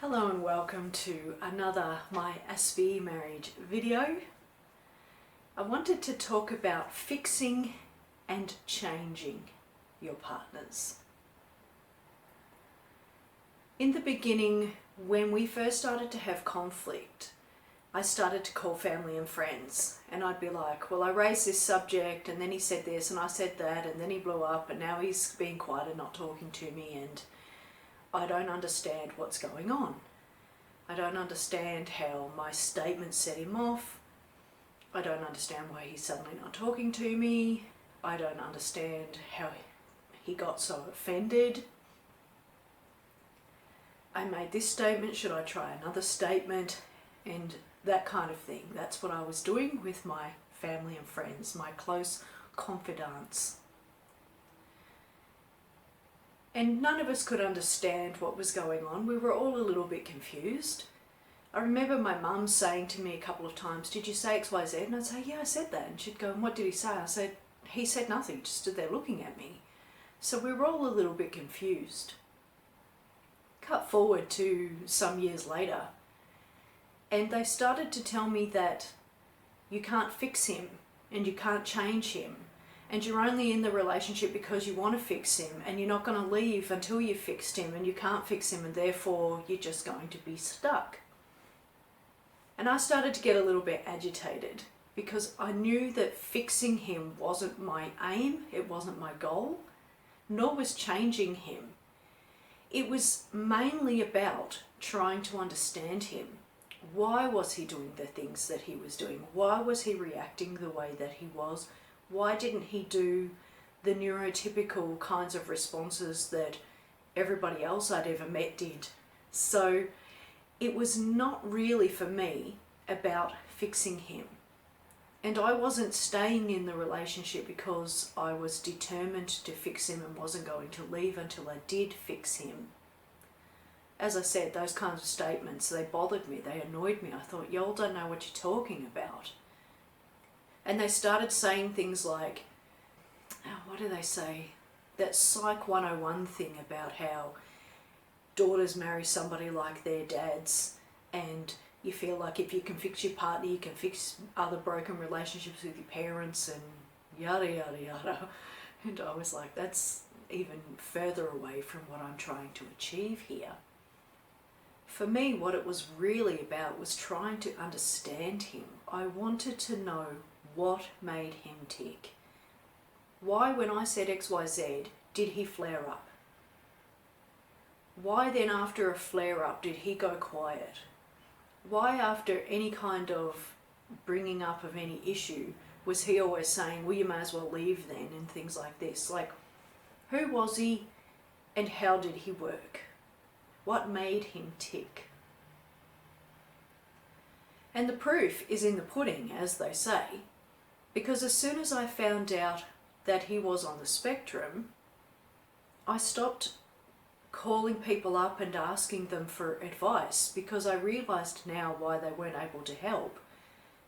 Hello and welcome to another My SB Marriage video. I wanted to talk about fixing and changing your partners. In the beginning, when we first started to have conflict, I started to call family and friends, and I'd be like, well, I raised this subject and then he said this and I said that and then he blew up and now he's being quiet and not talking to me and I don't understand what's going on. I don't understand how my statement set him off. I don't understand why he's suddenly not talking to me. I don't understand how he got so offended. I made this statement, should I try another statement? And that kind of thing. That's what I was doing with my family and friends, my close confidants. And none of us could understand what was going on. We were all a little bit confused. I remember my mum saying to me a couple of times, did you say XYZ? And I'd say, yeah, I said that. And she'd go, and what did he say? I said, he said nothing, just stood there looking at me. So we were all a little bit confused. Cut forward to some years later, and they started to tell me that you can't fix him and you can't change him. And you're only in the relationship because you want to fix him, and you're not going to leave until you've fixed him, and you can't fix him, and therefore you're just going to be stuck. And I started to get a little bit agitated because I knew that fixing him wasn't my aim, it wasn't my goal, nor was changing him. It was mainly about trying to understand him. Why was he doing the things that he was doing? Why was he reacting the way that he was? Why didn't he do the neurotypical kinds of responses that everybody else I'd ever met did? So it was not really for me about fixing him. And I wasn't staying in the relationship because I was determined to fix him and wasn't going to leave until I did fix him. As I said, those kinds of statements, they bothered me, they annoyed me. I thought, y'all don't know what you're talking about. And they started saying things like, what do they say? That Psych 101 thing about how daughters marry somebody like their dads, and you feel like if you can fix your partner, you can fix other broken relationships with your parents and yada, yada, yada. And I was like, that's even further away from what I'm trying to achieve here. For me, what it was really about was trying to understand him. I wanted to know what made him tick. Why, when I said XYZ, did he flare up? Why then, after a flare up, did he go quiet? Why, after any kind of bringing up of any issue, was he always saying, well, you may as well leave then, and things like this? Like, who was he and how did he work? What made him tick? And the proof is in the pudding, as they say, because as soon as I found out that he was on the spectrum, I stopped calling people up and asking them for advice because I realised now why they weren't able to help.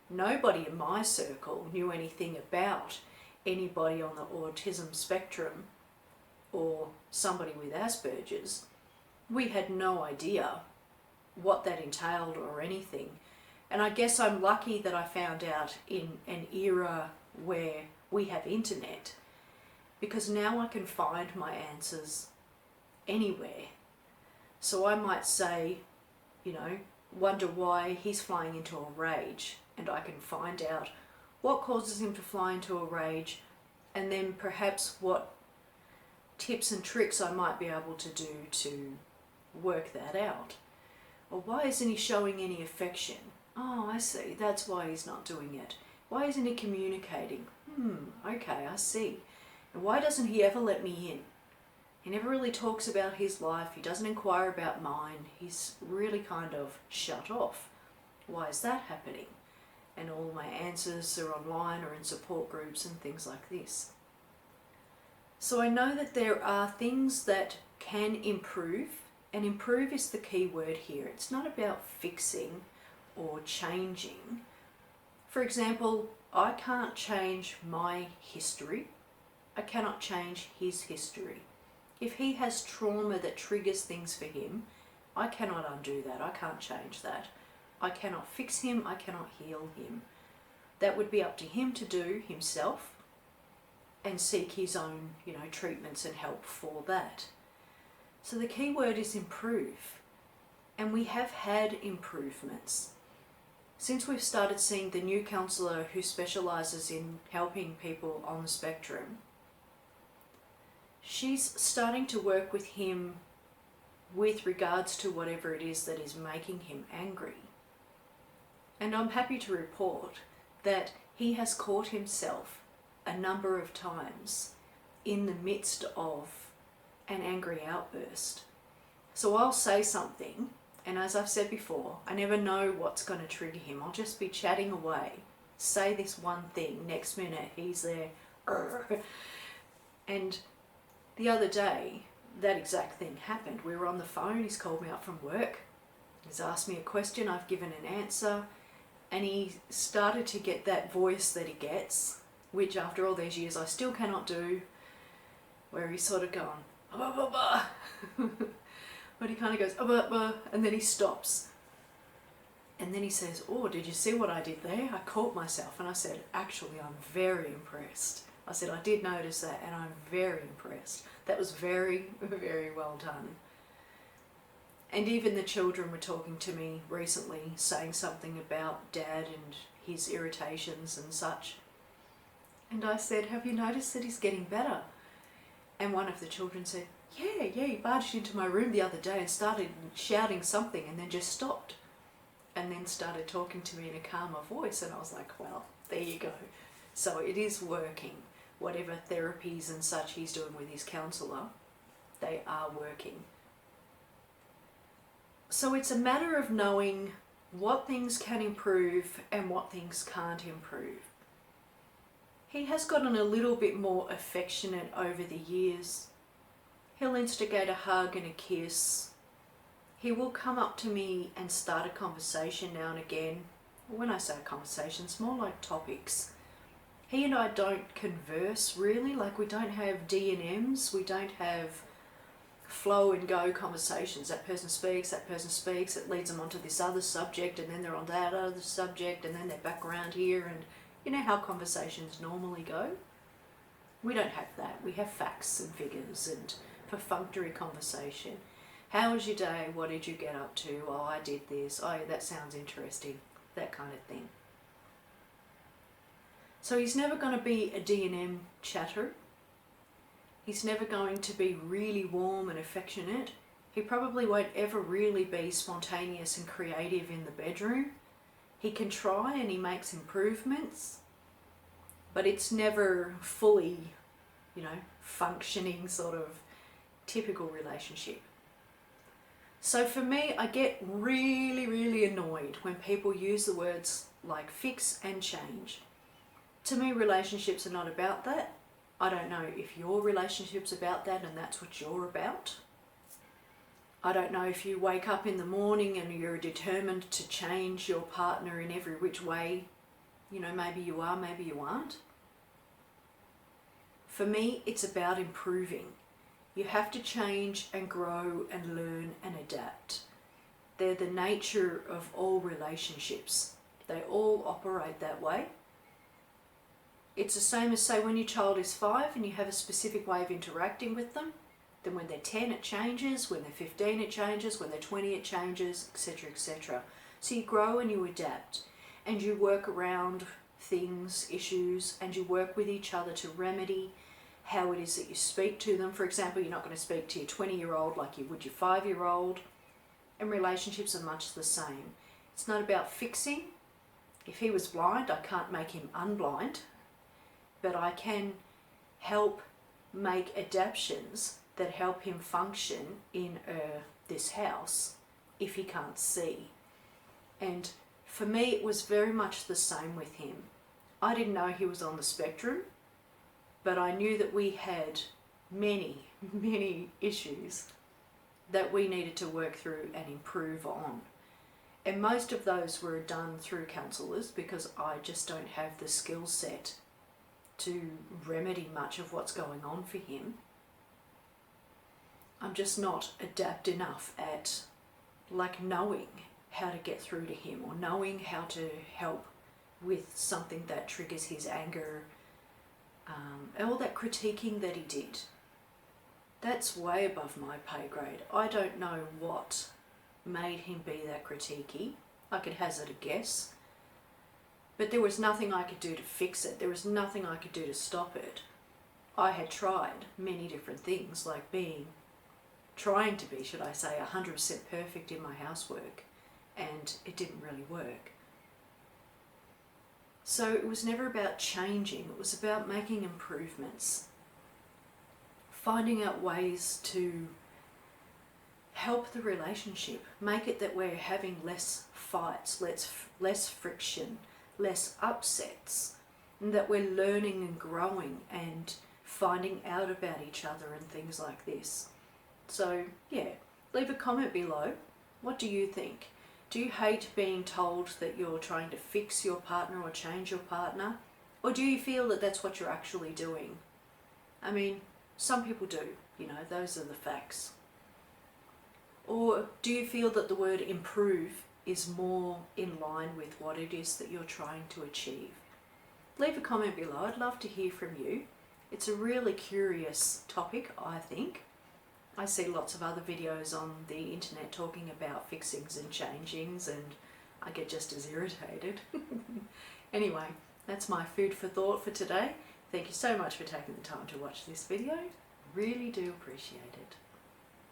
Nobody in my circle knew anything about anybody on the autism spectrum or somebody with Asperger's. We had no idea what that entailed or anything. And I guess I'm lucky that I found out in an era where we have internet, because now I can find my answers anywhere. So I might say, wonder why he's flying into a rage, and I can find out what causes him to fly into a rage, and then perhaps what tips and tricks I might be able to do to work that out. Or why isn't he showing any affection? Oh, I see, that's why he's not doing it. Why isn't he communicating? Okay, I see. And why doesn't he ever let me in? He never really talks about his life, he doesn't inquire about mine, he's really kind of shut off. Why is that happening? And all my answers are online or in support groups and things like this. So I know that there are things that can improve, and improve is the key word here. It's not about fixing or changing. For example, I can't change my history. I cannot change his history. If he has trauma that triggers things for him, I cannot undo that. I can't change that. I cannot fix him. I cannot heal him. That would be up to him to do himself and seek his own, treatments and help for that. So the key word is improve. And we have had improvements. Since we've started seeing the new counsellor who specialises in helping people on the spectrum, she's starting to work with him with regards to whatever it is that is making him angry. And I'm happy to report that he has caught himself a number of times in the midst of an angry outburst. So I'll say something, and as I've said before, I never know what's going to trigger him. I'll just be chatting away, say this one thing, next minute he's there. And the other day, that exact thing happened. We were on the phone, he's called me up from work, he's asked me a question, I've given an answer, and he started to get that voice that he gets, which after all these years I still cannot do, where he's sort of gone, bah, bah, bah. But he kind of goes, bah, bah, and then he stops. And then he says, oh, did you see what I did there? I caught myself. And I said, actually, I'm very impressed. I said, I did notice that, and I'm very impressed. That was very, very well done. And even the children were talking to me recently, saying something about Dad and his irritations and such. And I said, have you noticed that he's getting better? And one of the children said, yeah, he barged into my room the other day and started shouting something and then just stopped. And then started talking to me in a calmer voice. And I was like, well, there you go. So it is working. Whatever therapies and such he's doing with his counsellor, they are working. So it's a matter of knowing what things can improve and what things can't improve. He has gotten a little bit more affectionate over the years. He'll instigate a hug and a kiss. He will come up to me and start a conversation now and again. When I say a conversation, it's more like topics. He and I don't converse really, like we don't have D&Ms, we don't have flow and go conversations. That person speaks, it leads them onto this other subject, and then they're on that other subject, and then they're back around here, and you know how conversations normally go? We don't have that. We have facts and figures and perfunctory conversation. How was your day? What did you get up to? Oh, I did this. Oh, that sounds interesting. That kind of thing. So he's never going to be a D&M chatter. He's never going to be really warm and affectionate. He probably won't ever really be spontaneous and creative in the bedroom. He can try and he makes improvements, but it's never fully, functioning sort of typical relationship. So for me, I get really, really annoyed when people use the words like fix and change. To me, relationships are not about that. I don't know if your relationship's about that and that's what you're about. I don't know if you wake up in the morning and you're determined to change your partner in every which way. Maybe you are, maybe you aren't. For me, it's about improving. You have to change and grow and learn and adapt. They're the nature of all relationships. They all operate that way. It's the same as, say, when your child is 5 and you have a specific way of interacting with them. Then when they're 10 it changes, when they're 15 it changes, when they're 20 it changes, etc., etc. So you grow and you adapt and you work around things, issues, and you work with each other to remedy how it is that you speak to them. For example, you're not going to speak to your 20-year-old like you would your 5-year-old. And relationships are much the same. It's not about fixing. If he was blind, I can't make him unblind, but I can help make adaptations that help him function in this house if he can't see. And for me, it was very much the same with him. I didn't know he was on the spectrum, but I knew that we had many, many issues that we needed to work through and improve on. And most of those were done through counsellors because I just don't have the skill set to remedy much of what's going on for him. I'm just not adept enough at like knowing how to get through to him, or knowing how to help with something that triggers his anger, all that critiquing that he did. That's way above my pay grade. I don't know what made him be that critiquey. I could hazard a guess. But there was nothing I could do to fix it. There was nothing I could do to stop it. I had tried many different things, like trying to be, should I say, 100% perfect in my housework, and it didn't really work. So it was never about changing, it was about making improvements, finding out ways to help the relationship, make it that we're having less fights, less friction, less upsets, and that we're learning and growing and finding out about each other and things like this. So yeah, leave a comment below. What do you think? Do you hate being told that you're trying to fix your partner or change your partner? Or do you feel that that's what you're actually doing? I mean, some people do, you know, those are the facts. Or do you feel that the word improve is more in line with what it is that you're trying to achieve? Leave a comment below. I'd love to hear from you. It's a really curious topic, I think. I see lots of other videos on the internet talking about fixings and changings, and I get just as irritated. Anyway, that's my food for thought for today. Thank you so much for taking the time to watch this video. Really do appreciate it.